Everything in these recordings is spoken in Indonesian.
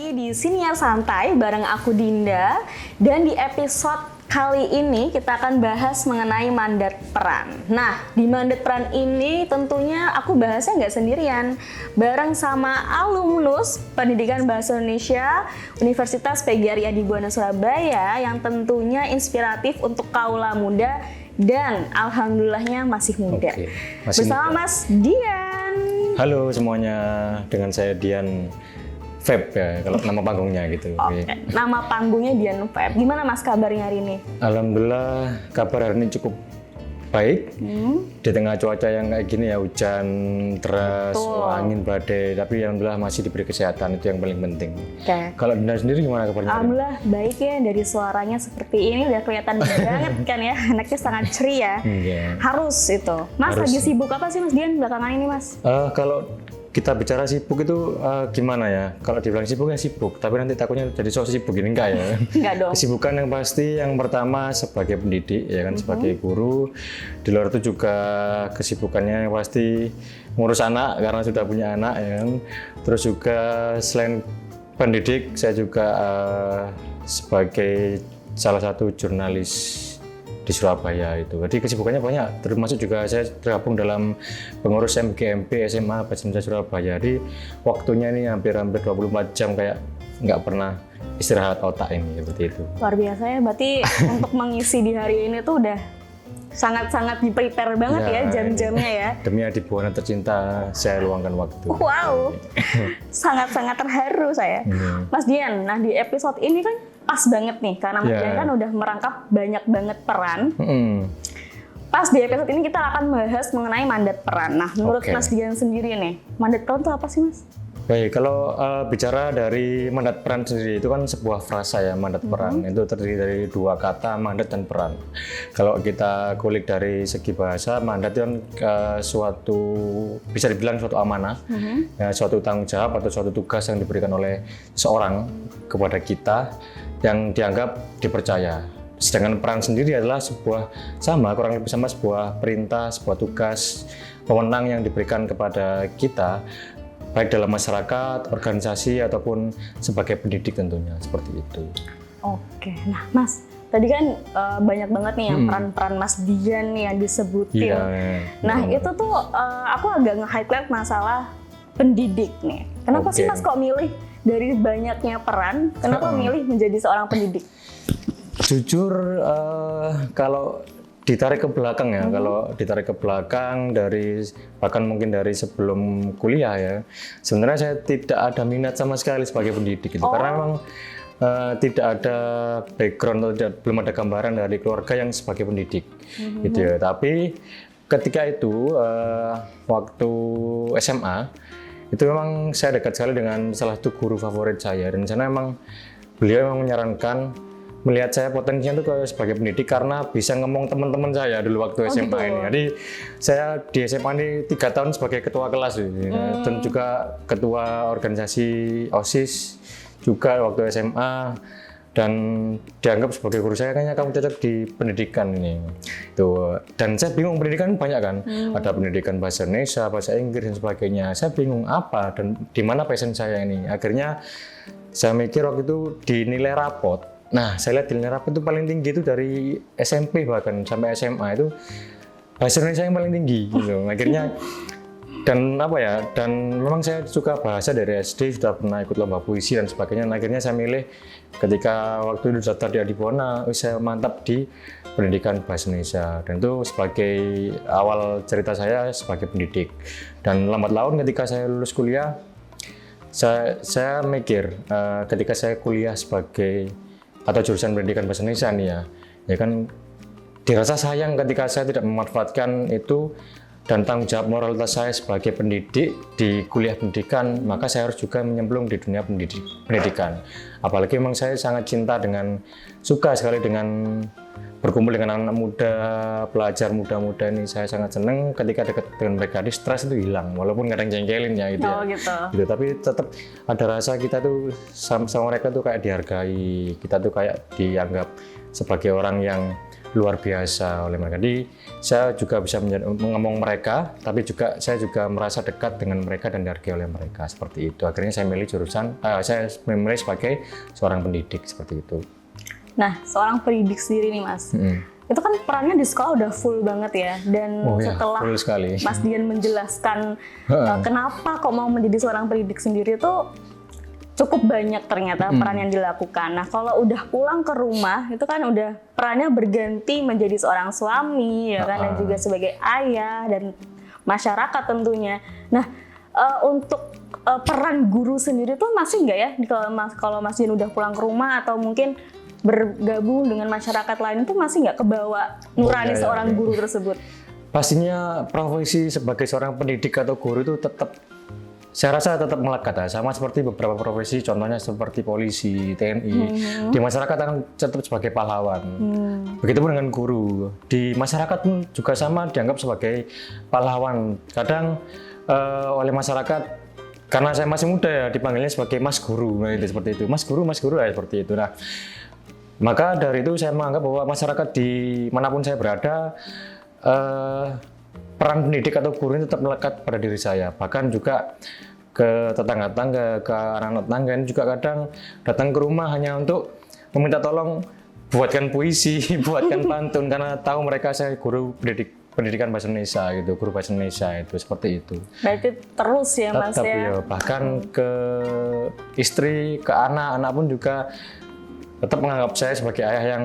lagi di Siniar Santai bareng aku Dinda. Dan di episode kali ini kita akan bahas mengenai mandat peran. Nah, di mandat peran ini tentunya aku bahasnya nggak sendirian. Bareng sama alumnus Pendidikan Bahasa Indonesia Universitas PGRI Adibuana Surabaya yang tentunya inspiratif untuk kaula muda dan alhamdulillahnya masih muda. Oke, masih bersama muda. Mas Dian. Halo semuanya, dengan saya Dian Feb ya, kalau nama panggungnya gitu. Oke, nama panggungnya Dian Feb. Gimana Mas kabarnya hari ini? Alhamdulillah kabar hari ini cukup baik. Di tengah cuaca yang kayak gini ya, hujan deras, angin badai, tapi alhamdulillah masih diberi kesehatan, itu yang paling penting. Oke. Kalau Dinda sendiri gimana kabarnya? Alhamdulillah baik ya, dari suaranya seperti ini udah kelihatan banget kan ya, anaknya sangat ceria. Iya. Harus itu. Mas Harus. lagi sibuk apa sih Mas Dian belakangan ini Mas? Kalau kita bicara sibuk itu gimana ya? Kalau dibilang sibuk ya sibuk, tapi nanti takutnya jadi sok sibuk ini enggak ya? Enggak dong. Kesibukan yang pasti yang pertama sebagai pendidik ya kan, sebagai guru. Di luar itu juga kesibukannya yang pasti ngurus anak karena sudah punya anak ya kan. Terus juga selain pendidik saya juga sebagai salah satu jurnalis di Surabaya itu. Jadi kesibukannya banyak, termasuk juga saya tergabung dalam pengurus MGMP SMA Bahasa Indonesia Surabaya. Jadi waktunya ini hampir 24 jam kayak nggak pernah istirahat otak ini, seperti itu. Luar biasa ya, berarti untuk mengisi di hari ini tuh udah sangat-sangat di-prepare banget ya jam-jamnya ya. Demi Adibuana tercinta, saya luangkan waktu. Wow, sangat-sangat terharu saya. Mas Dian, nah di episode ini kan pas banget nih, karena Mas Dian kan udah merangkap banyak banget peran. Pas di episode ini kita akan bahas mengenai mandat peran. Nah, menurut Mas Dian sendiri nih, mandat peran itu apa sih Mas? Baik, kalau bicara dari mandat peran sendiri itu kan sebuah frasa ya, mandat peran. Itu terdiri dari dua kata, mandat dan peran. Kalau kita kulik dari segi bahasa, mandat itu kan suatu, bisa dibilang suatu amanah, ya, suatu tanggung jawab atau suatu tugas yang diberikan oleh seseorang kepada kita yang dianggap dipercaya. Sedangkan peran sendiri adalah sebuah kurang lebih sama sebuah perintah, sebuah tugas, wewenang yang diberikan kepada kita, baik dalam masyarakat, organisasi, ataupun sebagai pendidik tentunya, seperti itu. Oke, nah Mas, tadi kan banyak banget nih yang peran-peran Mas Dian nih yang disebutin. Nah itu tuh aku agak nge-highlight masalah pendidik nih. Kenapa sih Mas kok milih dari banyaknya peran, kenapa milih menjadi seorang pendidik? Jujur, kalau ditarik ke belakang ya, kalau ditarik ke belakang dari bahkan mungkin dari sebelum kuliah ya, sebenarnya saya tidak ada minat sama sekali sebagai pendidik itu, karena memang tidak ada background atau belum ada gambaran dari keluarga yang sebagai pendidik, gitu ya. Tapi ketika itu waktu SMA itu memang saya dekat sekali dengan salah satu guru favorit saya, dan sana memang beliau memang menyarankan, melihat saya potensinya itu sebagai pendidik karena bisa ngomong teman-teman saya dulu waktu SMA ini. Jadi saya di SMA ini 3 tahun sebagai ketua kelas dan juga ketua organisasi OSIS juga waktu SMA, dan dianggap sebagai guru saya, kayaknya kamu cocok di pendidikan ini. Tuh. Dan saya bingung, pendidikan banyak kan, ada pendidikan bahasa Indonesia, bahasa Inggris dan sebagainya. Saya bingung apa dan di mana passion saya ini. Akhirnya saya mikir waktu itu di nilai rapot. Nah, saya lihat di nilai rapot itu paling tinggi itu dari SMP bahkan sampai SMA itu bahasa Indonesia yang paling tinggi gitu. Akhirnya dan memang saya suka bahasa dari SD, sudah pernah ikut lomba puisi dan sebagainya. Nah, akhirnya saya milih ketika waktu itu daftar di Adibuana, saya mantap di pendidikan bahasa Indonesia, dan itu sebagai awal cerita saya sebagai pendidik. Dan lambat laun ketika saya lulus kuliah, saya mikir ketika saya kuliah sebagai atau jurusan pendidikan bahasa Indonesia nih ya kan dirasa sayang ketika saya tidak memanfaatkan itu, dan tanggung jawab moralitas saya sebagai pendidik di kuliah pendidikan, maka saya harus juga menyemplung di dunia pendidikan. Apalagi memang saya sangat cinta suka sekali dengan berkumpul dengan anak muda, pelajar muda-muda ini. Saya sangat senang ketika dekat dengan mereka, di stres itu hilang, walaupun kadang jengkelin ya gitu. Gitu. Tapi tetap ada rasa kita tuh sama mereka tuh kayak dihargai, kita tuh kayak dianggap sebagai orang yang luar biasa oleh mereka. Jadi saya juga bisa ngomong mereka, tapi juga saya juga merasa dekat dengan mereka dan dihargai oleh mereka seperti itu. Akhirnya saya memilih saya memilih sebagai seorang pendidik seperti itu. Nah, seorang pendidik sendiri nih Mas, itu kan perannya di sekolah udah full banget ya. Dan setelah full sekali. Mas Dian menjelaskan kenapa kok mau menjadi seorang pendidik sendiri itu cukup banyak ternyata peran yang dilakukan. Nah, kalau udah pulang ke rumah itu kan udah perannya berganti menjadi seorang suami ya kan, dan juga sebagai ayah dan masyarakat tentunya. Nah, untuk peran guru sendiri tuh masih nggak ya kalau Mas Dian udah pulang ke rumah atau mungkin bergabung dengan masyarakat lain itu masih nggak kebawa nurani seorang guru tersebut? Pastinya profesi sebagai seorang pendidik atau guru itu saya rasa tetap melekat ya, sama seperti beberapa profesi, contohnya seperti polisi, TNI. Di masyarakat akan tetap sebagai pahlawan. Begitupun dengan guru. Di masyarakat pun juga sama dianggap sebagai pahlawan. Kadang oleh masyarakat, karena saya masih muda ya, dipanggilnya sebagai Mas Guru, nah, itu seperti itu. Mas Guru ya seperti itu. Nah, maka dari itu saya menganggap bahwa masyarakat dimanapun saya berada, peran pendidik atau guru ini tetap melekat pada diri saya. Bahkan juga ke tetangga-tetangga, ke anak-anak tetangga ini juga kadang datang ke rumah hanya untuk meminta tolong buatkan puisi, buatkan pantun, karena tahu mereka saya guru pendidikan bahasa Indonesia gitu, guru bahasa Indonesia itu seperti itu. Berarti terus ya Mas ya? Bahkan ke istri, ke anak pun juga tetap menganggap saya sebagai ayah yang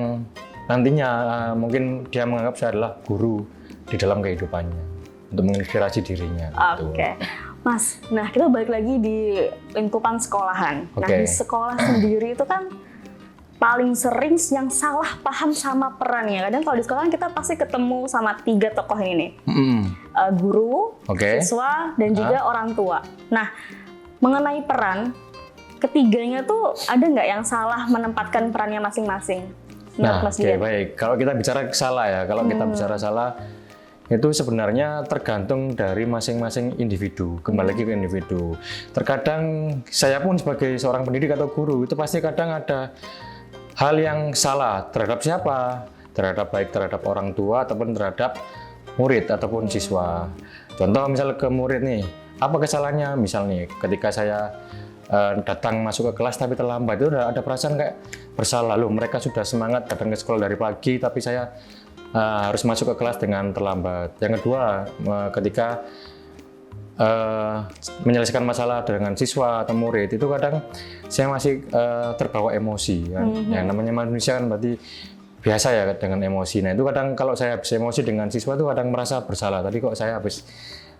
nantinya mungkin dia menganggap saya adalah guru di dalam kehidupannya untuk menginspirasi dirinya. Oke. Mas, nah kita balik lagi di lingkupan sekolahan. Nah, di sekolah sendiri itu kan paling sering yang salah paham sama perannya. Kadang kalau di sekolah kita pasti ketemu sama 3 tokoh ini nih. Guru, siswa, dan juga orang tua. Nah, mengenai peran, ketiganya tuh ada nggak yang salah menempatkan perannya masing-masing? Nah, baik. Kalau kita bicara salah ya, kalau kita bicara salah, itu sebenarnya tergantung dari masing-masing individu, kembali lagi ke individu. Terkadang saya pun sebagai seorang pendidik atau guru, itu pasti kadang ada hal yang salah terhadap siapa? Terhadap orang tua ataupun terhadap murid ataupun siswa. Contoh misal ke murid nih, apa kesalahannya? Misal nih, ketika saya datang masuk ke kelas tapi terlambat, itu ada perasaan kayak bersalah. Loh, mereka sudah semangat datang ke sekolah dari pagi, tapi saya harus masuk ke kelas dengan terlambat. Yang kedua, ketika menyelesaikan masalah dengan siswa atau murid, itu kadang saya masih terbawa emosi kan. Yang namanya manusia kan berarti biasa ya dengan emosi. Nah, itu kadang kalau saya habis emosi dengan siswa itu kadang merasa bersalah. Tadi kok saya habis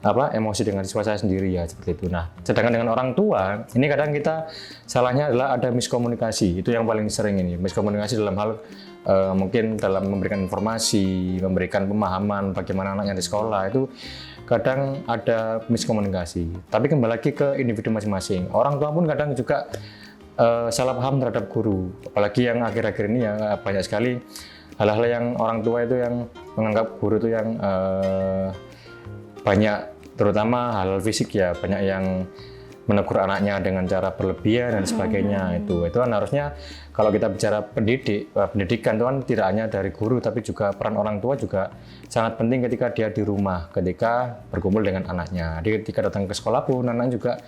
emosi dengan siswa saya sendiri ya, seperti itu. Nah, sedangkan dengan orang tua, ini kadang kita salahnya adalah ada miskomunikasi. Itu yang paling sering ini, miskomunikasi dalam hal mungkin dalam memberikan informasi, memberikan pemahaman bagaimana anaknya di sekolah, itu kadang ada miskomunikasi. Tapi kembali lagi ke individu masing-masing. Orang tua pun kadang juga salah paham terhadap guru. Apalagi yang akhir-akhir ini ya banyak sekali hal-hal yang orang tua itu yang menganggap guru itu yang banyak, terutama hal fisik ya, banyak yang menegur anaknya dengan cara berlebihan dan sebagainya. Itu kan harusnya kalau kita bicara pendidikan itu kan tidak hanya dari guru, tapi juga peran orang tua juga sangat penting ketika dia di rumah, ketika berkumpul dengan anaknya. Jadi ketika datang ke sekolah pun anak juga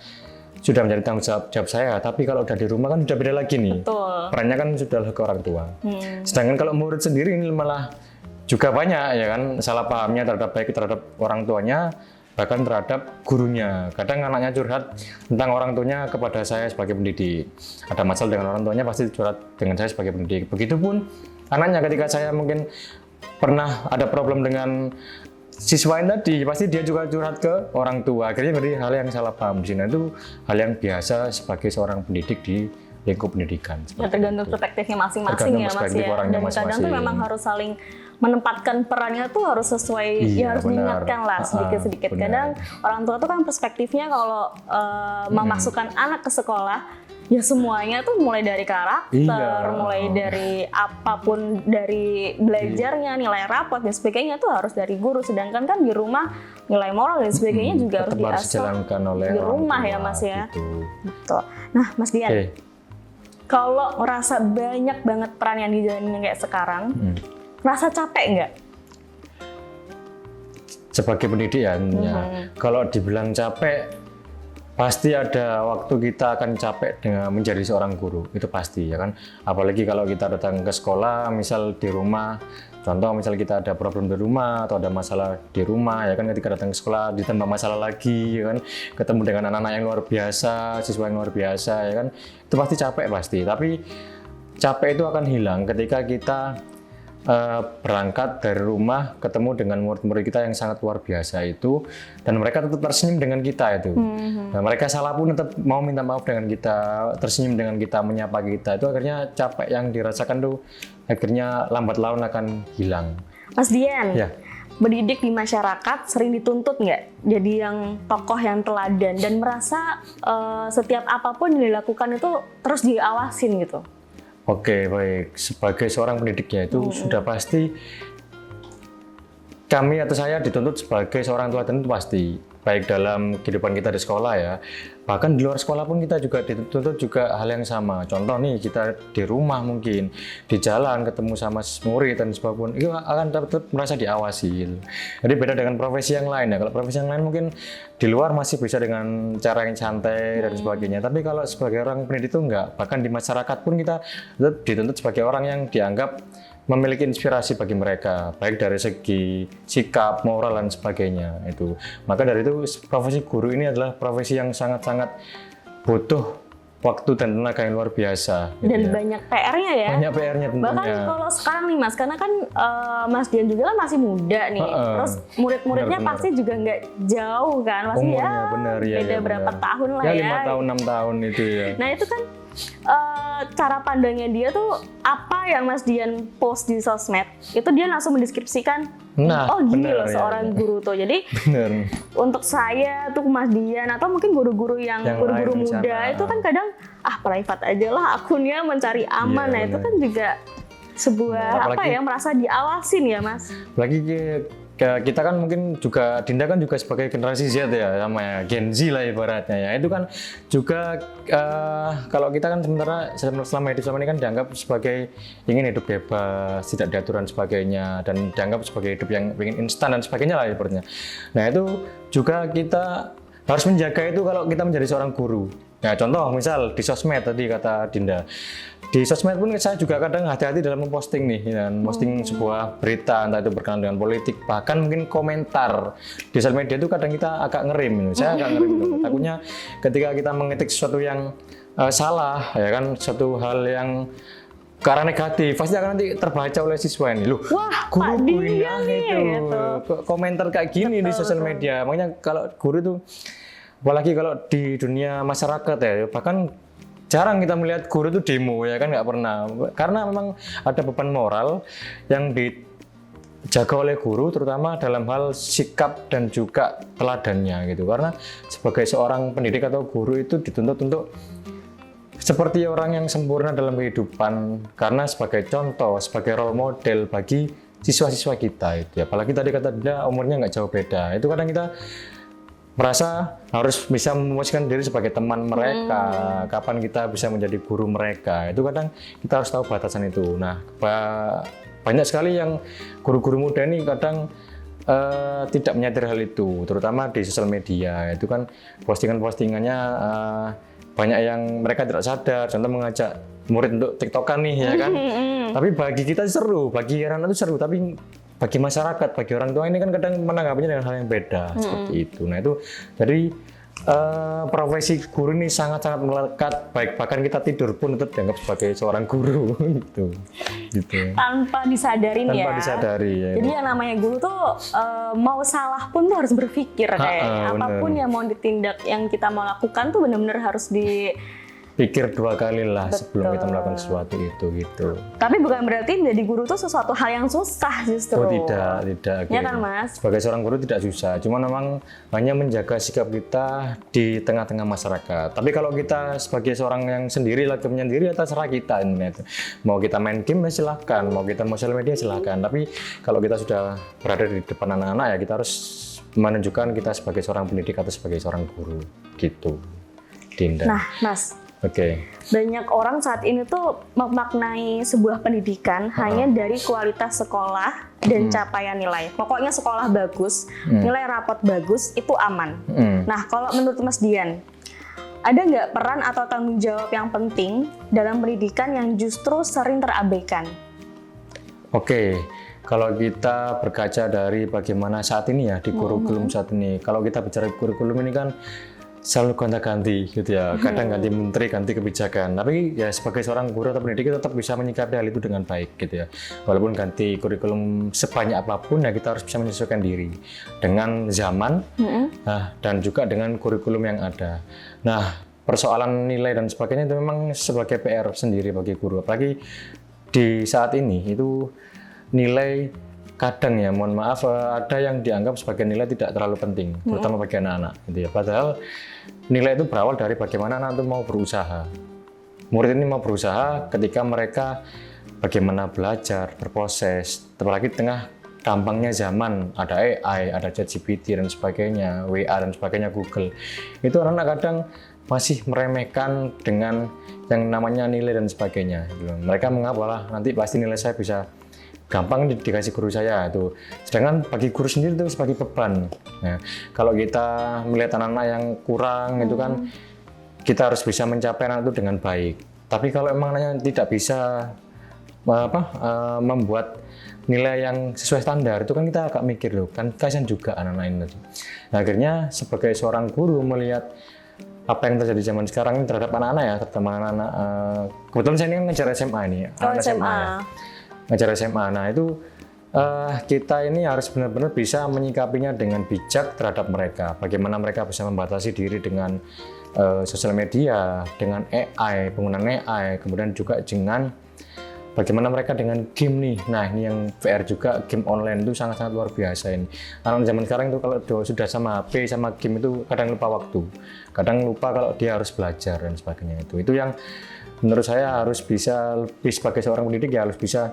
sudah menjadi tanggung jawab saya, tapi kalau udah di rumah kan sudah beda lagi nih. Betul. Perannya kan sudah ke orang tua. Sedangkan kalau murid sendiri ini malah juga banyak ya kan salah pahamnya baik terhadap orang tuanya, bahkan terhadap gurunya. Kadang anaknya curhat tentang orang tuanya kepada saya sebagai pendidik. Ada masalah dengan orang tuanya pasti curhat dengan saya sebagai pendidik. Begitupun anaknya ketika saya mungkin pernah ada problem dengan siswa yang tadi, pasti dia juga curhat ke orang tua. Akhirnya menjadi hal yang salah paham di sini. Itu hal yang biasa sebagai seorang pendidik di lingkup pendidikan. Ya, tergantung perspektifnya masing-masing ya Mas ya. Dan kadang tuh memang harus saling menempatkan perannya tuh harus sesuai, ya harus diingatkan lah sedikit-sedikit. Kadang orang tua tuh kan perspektifnya kalau memasukkan anak ke sekolah, ya semuanya tuh mulai dari karakter, mulai dari apapun, dari belajarnya, nilai rapot dan sebagainya tuh harus dari guru. Sedangkan kan di rumah nilai moral dan sebagainya juga harus diasuh di rumah ya Mas ya. Betul. Nah Mas Dian, kalau merasa banyak banget peran yang dijalanin kayak sekarang, Rasa capek nggak? Sebagai pendidik ya, kalau dibilang capek, pasti ada waktu kita akan capek dengan menjadi seorang guru, itu pasti ya kan. Apalagi kalau kita datang ke sekolah, misal di rumah, contoh misal kita ada problem di rumah atau ada masalah di rumah ya kan, ketika datang ke sekolah ditambah masalah lagi ya kan, ketemu dengan anak-anak yang luar biasa, siswa yang luar biasa ya kan, itu pasti capek pasti. Tapi capek itu akan hilang ketika kita berangkat dari rumah ketemu dengan murid-murid kita yang sangat luar biasa itu, dan mereka tetap tersenyum dengan kita itu. Nah, mereka salah pun tetap mau minta maaf dengan kita, tersenyum dengan kita, menyapa kita, itu akhirnya capek yang dirasakan tuh akhirnya lambat laun akan hilang. Mas Dian, Ya. mendidik di masyarakat sering dituntut nggak jadi yang tokoh yang teladan dan merasa setiap apapun yang dilakukan itu terus diawasin gitu? Oke, baik. Sebagai seorang pendidiknya itu sudah pasti kami atau saya dituntut sebagai seorang teladan itu pasti. Baik dalam kehidupan kita di sekolah ya. Bahkan di luar sekolah pun kita juga dituntut juga hal yang sama. Contoh nih, kita di rumah mungkin, di jalan ketemu sama murid dan sebagainya, itu akan tetap merasa diawasi. Jadi beda dengan profesi yang lain ya. Kalau profesi yang lain mungkin di luar masih bisa dengan cara yang santai dan sebagainya. Tapi kalau sebagai orang pendidik itu enggak. Bahkan di masyarakat pun kita tetap dituntut sebagai orang yang dianggap memiliki inspirasi bagi mereka, baik dari segi sikap, moral dan sebagainya itu. Maka dari itu profesi guru ini adalah profesi yang sangat-sangat butuh waktu dan tenaga yang luar biasa. Dan gitu ya. banyak PR-nya ya. Banyak PR-nya tentunya. Bahkan kalau sekarang nih Mas, karena kan Mas Dian juga kan masih muda nih. Terus murid-muridnya Benar. pasti juga nggak jauh kan, pasti Umurnya ya benar, ya, beda ya, berapa benar. tahun lah Ya ya. 5 tahun, 6 tahun itu ya. Nah itu kan cara pandangnya dia tuh apa yang Mas Dian post di sosmed itu dia langsung mendeskripsikan, Nah, oh gini benar, loh ya, seorang ya. guru tuh. Jadi Benar. untuk saya tuh Mas Dian atau mungkin guru-guru yang guru-guru lain di muda sana. itu kan kadang private aja lah akunnya, mencari aman. Iya, Nah itu benar. kan juga sebuah Nah, apalagi- merasa diawasin ya Mas. Lagi kita kan mungkin juga, Dinda kan juga sebagai generasi Z ya, namanya Gen Z lah ibaratnya ya. Itu kan juga kalau kita kan sementara selama hidup selama ini kan dianggap sebagai ingin hidup bebas, tidak diatur dan sebagainya, dan dianggap sebagai hidup yang ingin instan dan sebagainya lah ibaratnya. Nah itu juga kita harus menjaga itu kalau kita menjadi seorang guru. Nah contoh misal di sosmed tadi kata Dinda, di sosmed pun saya juga kadang hati-hati dalam memposting nih, dan posting sebuah berita entah itu berkenaan dengan politik, bahkan mungkin komentar di sosial media itu kadang kita agak ngerim. Saya agak ngerim tuh. Takutnya ketika kita mengetik sesuatu yang salah ya kan, suatu hal yang karena negatif pasti akan nanti terbaca oleh siswa ini. Loh, Wah, guru Pak Bu Dian Indah nih, itu gitu. komentar kayak gini di sosial media. Makanya kalau guru itu, apalagi kalau di dunia masyarakat ya, bahkan jarang kita melihat guru itu demo ya kan, nggak pernah. Karena memang ada beban moral yang dijaga oleh guru, terutama dalam hal sikap dan juga teladannya gitu. Karena sebagai seorang pendidik atau guru itu dituntut untuk seperti orang yang sempurna dalam kehidupan, karena sebagai contoh, sebagai role model bagi siswa-siswa kita itu. Apalagi tadi kata dia umurnya nggak jauh beda. Itu kadang kita merasa harus bisa memposisikan diri sebagai teman mereka, kapan kita bisa menjadi guru mereka. Itu kadang kita harus tahu batasan itu. Nah, banyak sekali yang guru-guru muda ini kadang tidak menyadari hal itu, terutama di sosial media. Itu kan postingan-postingannya banyak yang mereka tidak sadar, contoh mengajak murid untuk TikTokan nih ya kan. Tapi bagi kita seru, bagi anak-anak itu seru, tapi bagi masyarakat, bagi orang tua ini kan kadang menanggapinya dengan hal yang beda seperti itu. Nah itu jadi profesi guru ini sangat-sangat melekat, baik bahkan kita tidur pun tetap dianggap sebagai seorang guru gitu. Tanpa disadarin ya. Tanpa disadari ya. Jadi yang namanya guru tuh mau salah pun tuh harus berpikir kayaknya. Apapun yang mau ditindak, yang kita mau lakukan tuh benar-benar harus pikir 2 kali lah sebelum kita melakukan sesuatu itu gitu. Tapi bukan berarti menjadi guru tuh sesuatu hal yang susah justru. Oh tidak. Ya kan Mas? Sebagai seorang guru tidak susah, cuma memang hanya menjaga sikap kita di tengah-tengah masyarakat. Tapi kalau kita sebagai seorang yang sendiri lagi menyendiri, atas serah kita ini. Mau kita main game ya silahkan, mau kita sosial media silahkan. Tapi kalau kita sudah berada di depan anak-anak ya kita harus menunjukkan kita sebagai seorang pendidik atau sebagai seorang guru gitu. Dinda. Nah Mas, Oke. Banyak orang saat ini tuh memaknai sebuah pendidikan hanya dari kualitas sekolah dan capaian nilai. Pokoknya sekolah bagus, nilai rapot bagus, itu aman. Nah, kalau menurut Mas Dian, ada nggak peran atau tanggung jawab yang penting dalam pendidikan yang justru sering terabaikan? Oke, kalau kita berkaca dari bagaimana saat ini ya di kurikulum saat ini, kalau kita bicara kurikulum ini kan selalu gonta-ganti gitu ya, kadang ganti menteri, ganti kebijakan. Tapi ya sebagai seorang guru atau pendidik kita tetap bisa menyikapi hal itu dengan baik gitu ya. Walaupun ganti kurikulum sebanyak apapun ya kita harus bisa menyesuaikan diri dengan zaman dan juga dengan kurikulum yang ada. Nah, persoalan nilai dan sebagainya itu memang sebagai PR sendiri bagi guru. Apalagi di saat ini itu nilai kadang ya, mohon maaf, ada yang dianggap sebagai nilai tidak terlalu penting, terutama bagi anak-anak gitu ya. Padahal nilai itu berawal dari bagaimana anak itu mau berusaha. Murid ini mau berusaha ketika mereka bagaimana belajar, berproses, apalagi tengah gampangnya zaman, ada AI, ada ChatGPT dan sebagainya, WA dan sebagainya, Google. Itu anak-anak kadang masih meremehkan dengan yang namanya nilai dan sebagainya. Mereka menganggap, "Walah, nanti pasti nilai saya bisa gampang dikasih guru saya itu." Sedangkan bagi guru sendiri itu sebagai beban. Nah, kalau kita melihat anak-anak yang kurang itu kan kita harus bisa mencapai anak itu dengan baik. Tapi kalau emang anaknya tidak bisa membuat nilai yang sesuai standar, itu kan kita agak mikir loh, kan kasihan juga anak-anak ini. Nah, akhirnya sebagai seorang guru melihat apa yang terjadi zaman sekarang ini terhadap anak-anak ya, terutama anak-anak kebetulan saya ini kan ngajar SMA ini, anak SMA ya. Ngajar SMA. Nah itu kita ini harus benar-benar bisa menyikapinya dengan bijak terhadap mereka. Bagaimana mereka bisa membatasi diri dengan sosial media, dengan AI, penggunaan AI, kemudian juga dengan bagaimana mereka dengan game nih. Nah ini yang VR juga, game online itu sangat-sangat luar biasa ini. Anak zaman sekarang itu kalau sudah sama HP, sama game itu kadang lupa waktu. Kadang lupa kalau dia harus belajar dan sebagainya itu. Itu yang menurut saya harus bisa, lebih sebagai seorang pendidik ya harus bisa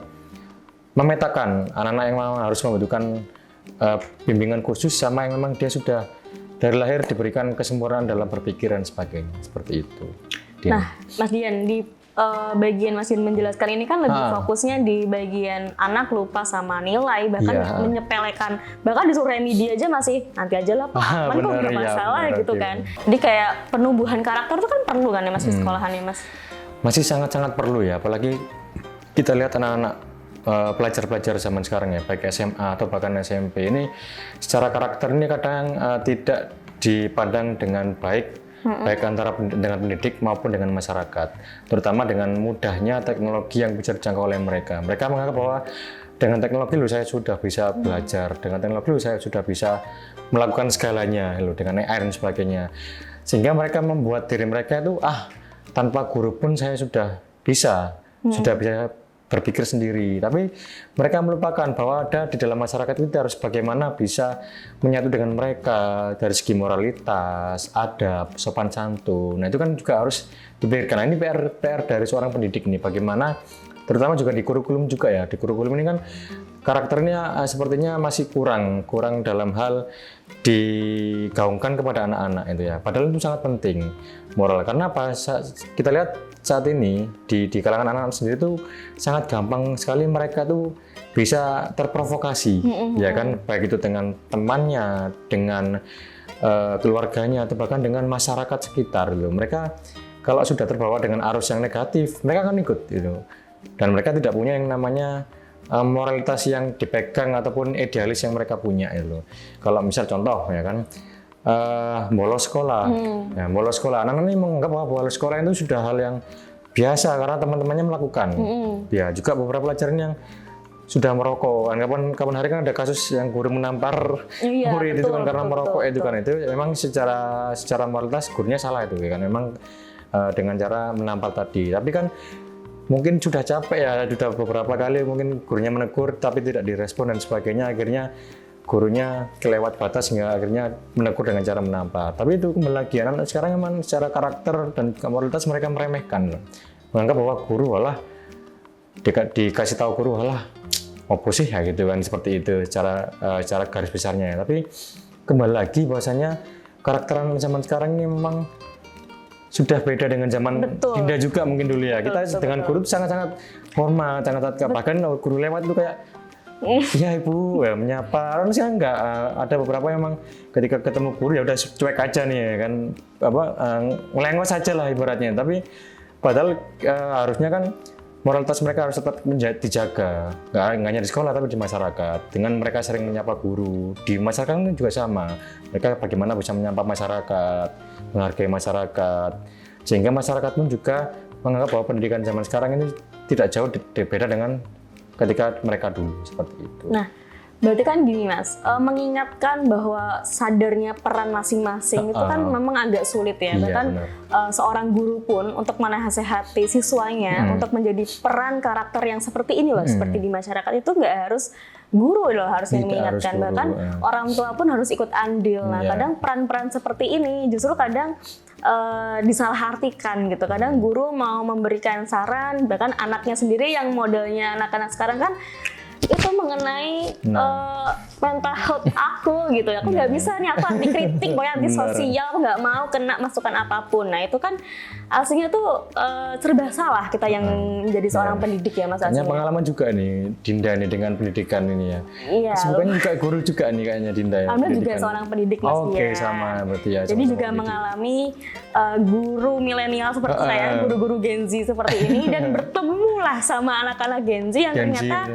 memetakan anak-anak yang memang harus membutuhkan bimbingan khusus sama yang memang dia sudah dari lahir diberikan kesempurnaan dalam berpikir dan sebagainya, seperti itu. Nah, Mas Dian, di bagian Mas Dian menjelaskan ini kan lebih fokusnya di bagian anak lupa sama nilai, bahkan menyepelekan, bahkan disuruh remedi aja masih nanti aja lah Pak, kan kok nggak masalah gitu kan. Jadi kayak penumbuhan karakter itu kan perlu kan ya Mas di sekolahan ya Mas? Masih sangat-sangat perlu ya, apalagi kita lihat anak-anak pelajar-pelajar zaman sekarang ya, baik SMA atau bahkan SMP ini secara karakter ini kadang tidak dipandang dengan baik, baik antara dengan pendidik maupun dengan masyarakat, terutama dengan mudahnya teknologi yang bisa dijangkau oleh mereka. Mereka menganggap bahwa dengan teknologi loh saya sudah bisa belajar, dengan teknologi loh saya sudah bisa melakukan segalanya loh, dengan AI dan sebagainya, sehingga mereka membuat diri mereka itu tanpa guru pun saya sudah bisa berpikir sendiri. Tapi mereka melupakan bahwa ada di dalam masyarakat itu harus bagaimana bisa menyatu dengan mereka dari segi moralitas, adab, sopan santun. Nah itu kan juga harus dipikirkan. Nah, ini PR dari seorang pendidik nih, bagaimana terutama juga di kurikulum juga ya. Di kurikulum ini kan karakternya sepertinya masih kurang dalam hal digaungkan kepada anak-anak itu ya. Padahal itu sangat penting moral. Karena apa? Kita lihat saat ini di kalangan anak-anak sendiri tuh sangat gampang sekali mereka tuh bisa terprovokasi, ya kan, baik itu dengan temannya, dengan keluarganya, atau bahkan dengan masyarakat sekitar gitu. Mereka kalau sudah terbawa dengan arus yang negatif, mereka akan ikut gitu. Dan mereka tidak punya yang namanya moralitas yang dipegang ataupun idealis yang mereka punya itu. Kalau misal contoh ya kan, bolos sekolah. Ya, bolos sekolah. Anak-anak ini menganggap bahwa bolos sekolah itu sudah hal yang biasa karena teman-temannya melakukan. Ya, juga beberapa pelajaran yang sudah merokok. Kapan hari kan ada kasus yang guru menampar murid itu kan karena merokok itu kan. Itu memang secara moralitas gurunya salah itu kan. Memang dengan cara menampar tadi. Tapi kan mungkin sudah capek ya, sudah beberapa kali mungkin gurunya menegur tapi tidak direspon dan sebagainya, akhirnya gurunya kelewat batas hingga akhirnya menegur dengan cara menampar. Tapi itu kembali lagi, anak sekarang memang secara karakter dan moralitas mereka meremehkan, menganggap bahwa guru dikasih tahu guru apa sih ya gitu kan, seperti itu cara garis besarnya. Tapi kembali lagi bahwasanya karakter anak zaman sekarang ini memang sudah beda dengan zaman Betul. Dinda juga mungkin dulu ya. Kita betul, dengan guru tuh sangat-sangat formal, sangat bahkan kalau guru lewat itu kayak iya ibu, ya menyapa. Orang sih enggak, ada beberapa yang memang ketika ketemu guru ya udah cuek aja nih ya kan, ngelengos saja lah ibaratnya. Tapi padahal harusnya kan moralitas mereka harus tetap dijaga, nggak hanya di sekolah tapi di masyarakat. Dengan mereka sering menyapa guru, di masyarakat itu juga sama. Mereka bagaimana bisa menyapa masyarakat, menghargai masyarakat, sehingga masyarakat pun juga menganggap bahwa pendidikan zaman sekarang ini tidak jauh beda dengan ketika mereka dulu seperti itu. Nah, berarti kan gini Mas, mengingatkan bahwa sadarnya peran masing-masing itu kan memang agak sulit ya. Iya, Bahkan seorang guru pun untuk menasehati siswanya untuk menjadi peran karakter yang seperti ini loh, seperti di masyarakat itu nggak harus guru loh harus yang mengingatkan. Bahkan orang tua pun harus ikut andil. Nah, kadang peran-peran seperti ini justru kadang disalahartikan gitu. Kadang guru mau memberikan saran, bahkan anaknya sendiri yang modelnya anak-anak sekarang kan itu mengenai mental health aku gitu ya. Aku nggak bisa nih, aku anti kritik, pokoknya anti sosial, aku nggak mau kena masukan apapun. Nah itu kan aslinya tuh serba salah kita yang menjadi seorang pendidik ya Mas Hanya aslinya. pengalaman juga nih Dinda nih dengan pendidikan ini ya. Iya. Sebenarnya juga guru juga nih kayaknya Dinda ya. Anda juga seorang pendidik Mas. Oke, sama berarti ya. Jadi juga mengalami guru milenial seperti saya, guru-guru Gen Z seperti ini dan bertemulah sama anak-anak Gen Z yang ternyata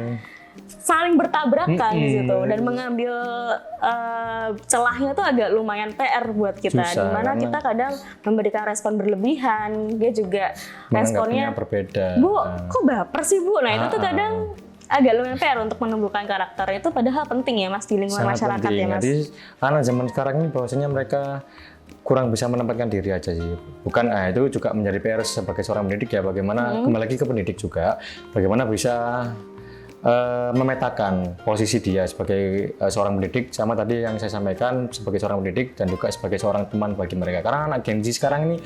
saling bertabrakan di situ dan mengambil celahnya tuh agak lumayan PR buat kita. Dimana kita kadang memberikan respon berlebihan, dia juga responnya berbeda. Bu, kok baper sih Bu? Nah itu tuh kadang agak lumayan PR untuk menumbuhkan karakter. Itu padahal penting ya Mas di lingkungan masyarakat penting. ya Mas. Jadi karena zaman sekarang ini bahwasanya mereka kurang bisa menempatkan diri aja sih. Bukan, itu juga menjadi PR sebagai seorang pendidik ya. Bagaimana kembali lagi ke pendidik juga, bagaimana bisa memetakan posisi dia sebagai seorang pendidik, sama tadi yang saya sampaikan sebagai seorang pendidik dan juga sebagai seorang teman bagi mereka. Karena anak Gen Z sekarang ini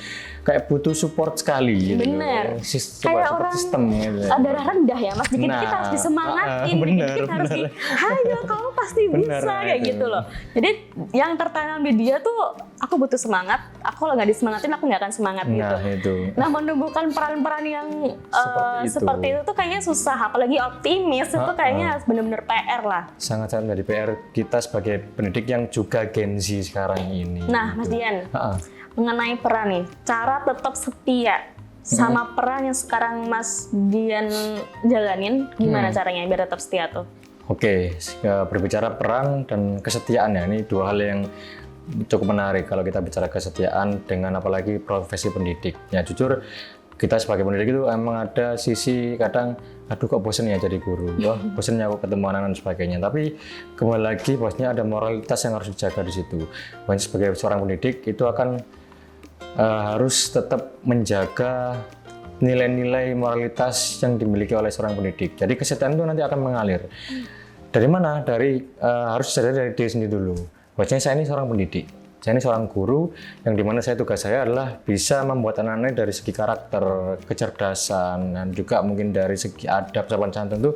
kayak butuh support sekali. Bener. Gitu. Kayak orang sistem, gitu. darah rendah ya Mas, dikit-dikit harus disemangatin, dikit-dikit harus hayo kamu pasti bisa kayak gitu loh. Jadi yang tertanam di dia tuh aku butuh semangat, aku kalau nggak disemangatin aku nggak akan semangat gitu. Itu. Nah menumbuhkan peran-peran yang seperti itu tuh kayaknya susah, apalagi optimis itu kayaknya harus benar-benar PR lah. Sangat-sangat menjadi PR kita sebagai pendidik yang juga Gen Z sekarang ini. Nah Mas Dian, mengenai peran nih, cara tetap setia sama peran yang sekarang Mas Dian jalanin, gimana caranya biar tetap setia tuh? Oke, berbicara peran dan kesetiaan ya, ini dua hal yang cukup menarik kalau kita bicara kesetiaan dengan apalagi profesi pendidik. Ya jujur, kita sebagai pendidik itu emang ada sisi kadang, aduh kok bosen ya jadi guru, wah bosen ya aku ketemu anak-anak dan sebagainya. Tapi kembali lagi bosnya ada moralitas yang harus dijaga di situ. Bahkan sebagai seorang pendidik itu akan harus tetap menjaga nilai-nilai moralitas yang dimiliki oleh seorang pendidik. Jadi kesetiaan itu nanti akan mengalir. Dari mana? Harus sadar dari diri sendiri dulu. Bahwasanya saya ini seorang pendidik. Saya ini seorang guru yang dimana tugas saya adalah bisa membuat anak-anak dari segi karakter, kecerdasan, dan juga mungkin dari segi adab, sopan santun itu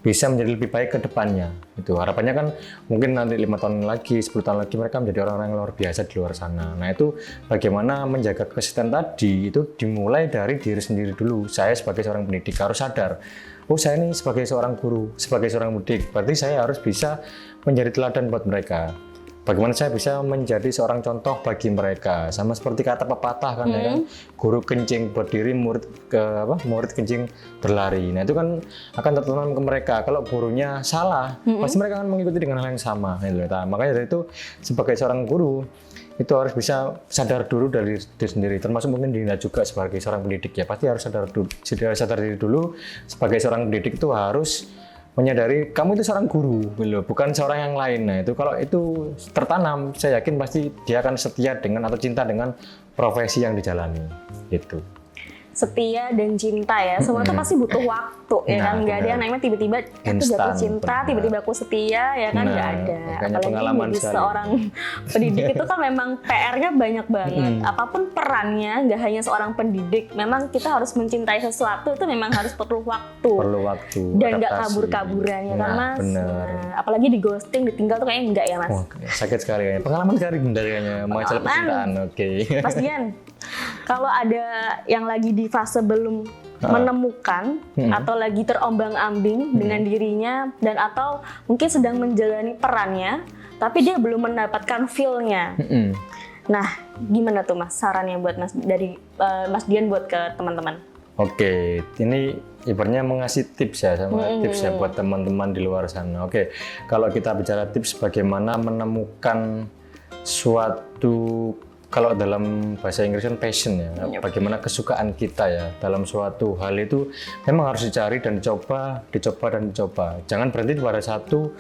bisa menjadi lebih baik ke depannya. Itu harapannya kan mungkin nanti 5 tahun lagi, 10 tahun lagi mereka menjadi orang-orang yang luar biasa di luar sana. Nah itu bagaimana menjaga kesetiaan tadi itu dimulai dari diri sendiri dulu. Saya sebagai seorang pendidik harus sadar, oh saya ini sebagai seorang guru, sebagai seorang pendidik, berarti saya harus bisa menjadi teladan buat mereka. Bagaimana saya bisa menjadi seorang contoh bagi mereka, sama seperti kata pepatah kan ya kan, guru kencing berdiri, murid kencing berlari. Nah itu kan akan tertanam ke mereka. Kalau gurunya salah, pasti mereka akan mengikuti dengan hal yang sama. Nah, makanya dari itu sebagai seorang guru itu harus bisa sadar dulu dari diri sendiri, termasuk mungkin Dinda juga sebagai seorang pendidik ya pasti harus sadar diri dulu. Sebagai seorang pendidik itu harus menyadari kamu itu seorang guru, bukan seorang yang lain. Nah itu kalau itu tertanam, saya yakin pasti dia akan setia dengan atau cinta dengan profesi yang dijalani. Gitu. Setia dan cinta ya, semua itu pasti butuh waktu ya kan, nggak ada yang namanya tiba-tiba aku jatuh cinta, tiba-tiba aku setia ya kan, nggak ada. Apalagi jadi seorang pendidik itu kan memang PR-nya banyak banget. Apapun perannya, nggak hanya seorang pendidik, memang kita harus mencintai sesuatu itu memang harus perlu waktu. Dan nggak kabur-kaburan ya kan Mas. Nah, apalagi di ghosting, ditinggal tuh kayaknya enggak ya Mas. Sakit sekali kayaknya. Pengalaman sekali kayaknya masalah percintaan. Oke. Mas Dian. Kalau ada yang lagi di fase belum menemukan atau lagi terombang-ambing dengan dirinya dan atau mungkin sedang menjalani perannya, tapi dia belum mendapatkan feel-nya. Nah, gimana tuh Mas sarannya buat dari Mas Dian buat ke teman-teman? Oke, ini ibaratnya mengasih tips ya, sama tips ya buat teman-teman di luar sana. Oke, kalau kita bicara tips bagaimana menemukan suatu, kalau dalam bahasa Inggris kan passion ya, bagaimana kesukaan kita ya dalam suatu hal itu memang harus dicari dan dicoba dan dicoba. Jangan berhenti pada satu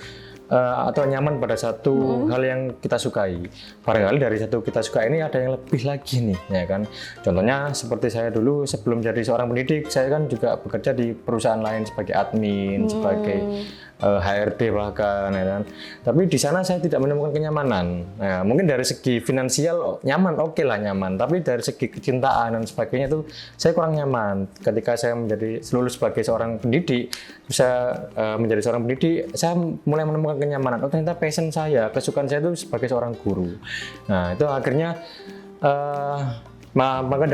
atau nyaman pada satu hal yang kita sukai. Barangkali dari satu kita suka ini ada yang lebih lagi nih, ya kan. Contohnya seperti saya dulu sebelum jadi seorang pendidik, saya kan juga bekerja di perusahaan lain sebagai admin, sebagai HRD bahkan, ya kan. Tapi di sana saya tidak menemukan kenyamanan. Nah, mungkin dari segi finansial nyaman, oke lah nyaman. Tapi dari segi kecintaan dan sebagainya itu saya kurang nyaman. Ketika saya lulus sebagai seorang pendidik, bisa menjadi seorang pendidik, saya mulai menemukan kenyamanan. Oh ternyata passion saya, kesukaan saya itu sebagai seorang guru. Nah itu akhirnya maka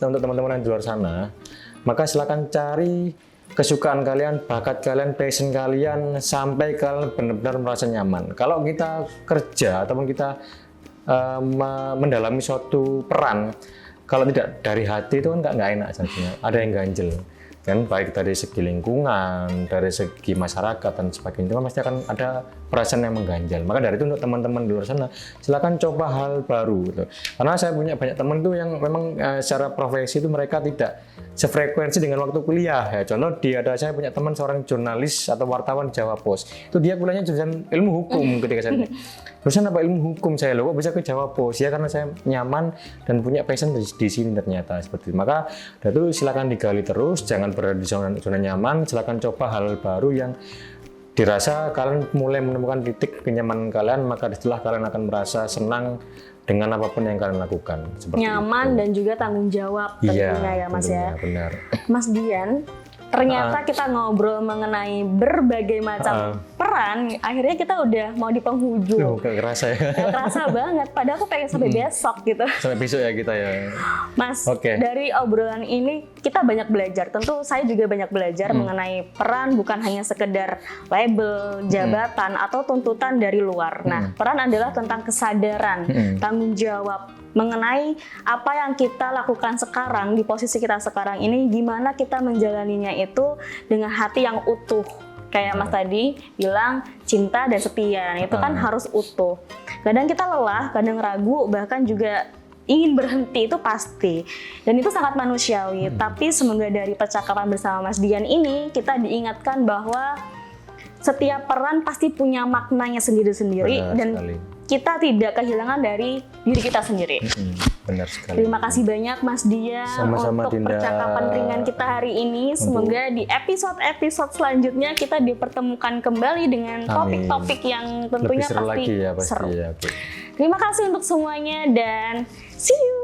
untuk teman-teman yang di luar sana, maka silakan cari kesukaan kalian, bakat kalian, passion kalian sampai kalian benar-benar merasa nyaman. Kalau kita kerja ataupun kita mendalami suatu peran, kalau tidak dari hati itu kan nggak enak saja. Ada yang ganjel. Kan baik dari segi lingkungan, dari segi masyarakat dan sebagainya, itu pasti akan ada perasaan yang mengganjal. Maka dari itu untuk teman-teman di luar sana, silakan coba hal baru gitu. Karena saya punya banyak teman tuh yang memang secara profesi itu mereka tidak sefrekuensi dengan waktu kuliah ya. Contoh saya punya teman seorang jurnalis atau wartawan di Jawa Pos. Itu dia kuliahnya jurusan ilmu hukum ketika saya jurusan apa ilmu hukum saya loh, kok bisa ke Jawa Pos? Ya karena saya nyaman dan punya passion di sini ternyata seperti itu. Maka dari itu silakan digali terus, jangan berada di zona nyaman, silakan coba hal baru yang dirasa kalian mulai menemukan titik kenyamanan kalian, maka disitulah kalian akan merasa senang dengan apapun yang kalian lakukan. Seperti nyaman itu. Dan juga tanggung jawab tentunya ya Mas tentunya, ya. Benar. Mas Dian, ternyata kita ngobrol mengenai berbagai macam peran, akhirnya kita udah mau di penghujung. Gak kerasa ya? Gak kerasa banget, padahal aku pengen sampai besok gitu. Sampai besok ya kita ya. Mas, dari obrolan ini kita banyak belajar. Tentu saya juga banyak belajar mengenai peran, bukan hanya sekedar label, jabatan, atau tuntutan dari luar. Nah, peran adalah tentang kesadaran, tanggung jawab, mengenai apa yang kita lakukan sekarang, di posisi kita sekarang ini, gimana kita menjalaninya itu dengan hati yang utuh. Kayak Mas tadi bilang cinta dan setia, itu kan harus utuh. Kadang kita lelah, kadang ragu, bahkan juga ingin berhenti, itu pasti. Dan itu sangat manusiawi. Tapi semoga dari percakapan bersama Mas Dian ini, kita diingatkan bahwa setiap peran pasti punya maknanya sendiri-sendiri. Dan sekali. Kita tidak kehilangan dari diri kita sendiri. Benar sekali. Terima kasih banyak Mas Dian untuk Dinda. Percakapan ringan kita hari ini. Semoga di episode-episode selanjutnya kita dipertemukan kembali dengan topik-topik yang tentunya lebih seru lagi ya, pasti seru. Ya, Terima kasih untuk semuanya dan see you.